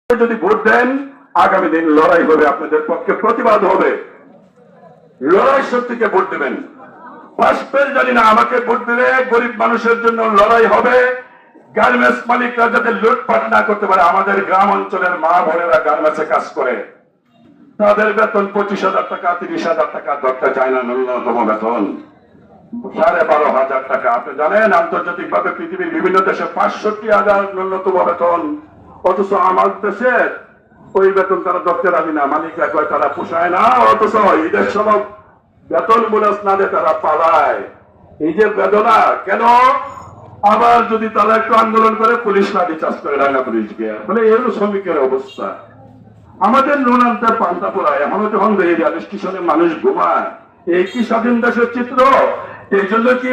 যদি ভোট দেন আগামী দিন লড়াই হবে, আপনাদের পক্ষে প্রতিবাদ হবে। লড়াই শক্তিকে ভোট দেবেন। বাষ্পের জানি না, আমাকে ভোট দিলে গরিব মানুষের জন্য লড়াই হবে। গার্মেন্টস মালিকরা যাতে লুটপাট না করতে পারে। আমাদের গ্রাম অঞ্চলের মা বোনেরা গার্মেন্টসে কাজ করে, তাদের বেতন 25,000 টাকা 30,000 টাকা ধরতে চায় না। ন্যূনতম বেতন 12,500 টাকা। আপনি জানেন আন্তর্জাতিক ভাবে পৃথিবীর বিভিন্ন দেশে 65,000 ন্যূনতম বেতন, অথচ আমার দেশের ওই বেতন তারা ধরতে রাজি না। মালিকরা কয় তারা পোষায় না, অথচ ঈদের সময় বেতন বোনাস না দিয়ে তারা পালায়। এই যে বেদনা কেন? আবার যদি তারা একটু আন্দোলন করে পুলিশ লাঠি চার্জ করে, রাঙ্গা পুলিশ গিয়ে, মানে এর শ্রমিকের অবস্থা। আমাদের নুন আনতে পান্তা পোড়ায়, এখনো যখন রেল স্টেশনে মানুষ ঘুমায়। এই কি স্বাধীন দেশের চিত্র? এই জন্য কি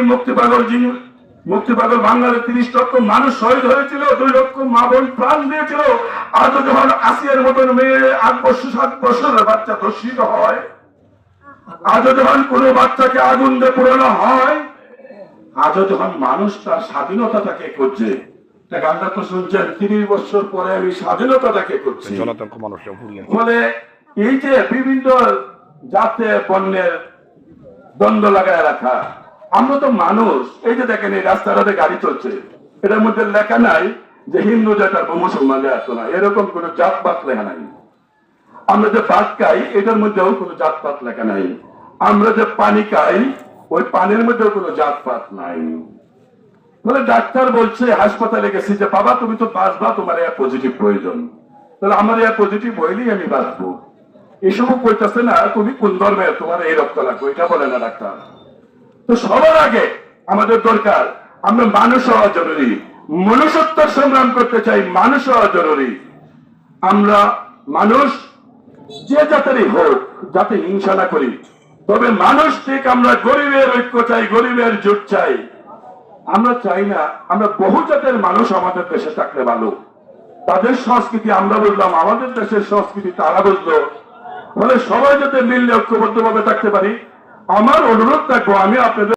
মুক্তিপাগল বাংলার 30 লক্ষ মানুষ শহীদ হয়েছিল, 2 লক্ষ মা বোন প্রাণ দিয়েছিল। আজও যখন আসিয়ার মতন মেয়ে 8 বছর 7 বছরের বাচ্চা ধর্ষিত হয়, আজও যখন কোনো বাচ্চাকে আগুন দিয়ে পোড়ানো হয়, আজও যখন মানুষ তার স্বাধীনতাটাকে করছে, গানটা তো শুনছেন 30 বছর পরে আমি স্বাধীনতাটাকে করছি। ফলে এই যে বিভিন্ন জাতে পণ্যের দ্বন্দ্ব লাগায় রাখা, আমরা তো মানুষ। এই যে দেখেন এই রাস্তাটাতে গাড়ি চলছে, এটার মধ্যে লেখা নাই যে হিন্দু জাত আর মুসলমান জাত না, এরকম কোন জাতপাত লেখা নাই। আমরা যে ভাত খাই এটার মধ্যেও কোনো জাতপাত লেখা নাই। আমরা যে পানি খাই ওই পানির মধ্যেও কোনো জাতপাত নাই। বলে ডাক্তার বলছে হাসপাতালে গেছি যে বাবা তুমি তো বাঁচবা, তোমার এ পজিটিভ প্রয়োজন, তাহলে আমার এ পজিটিভ হইলেই আমি বাঁচবো। এসবও বলতেছে না তুমি কোন ধর্মের, তোমার এই রক্ত লাগবে, এটা বলে না ডাক্তার। তো সবার আগে আমাদের দরকার আমরা মানুষ হওয়া জরুরি। মনুষ্যত্বের সংগ্রাম করতে চাই, মানুষ হওয়া জরুরি। আমরা মানুষ যে জাতেরই হোক, যাতে হিংসা না করি। তবে মানুষ ঠিক আমরা গরিবের ঐক্য চাই, গরিবের জোট চাই। আমরা চাই না আমরা বহু জাতের মানুষ আমাদের দেশে থাকলে ভালো। তাদের সংস্কৃতি আমরা বুঝলাম, আমাদের দেশের সংস্কৃতি তারা বুঝলো। ফলে সবাই যাতে মিললে ঐক্যবদ্ধ ভাবে থাকতে পারি। আমার অনুরোধ থাকবো, আমি আপনাদের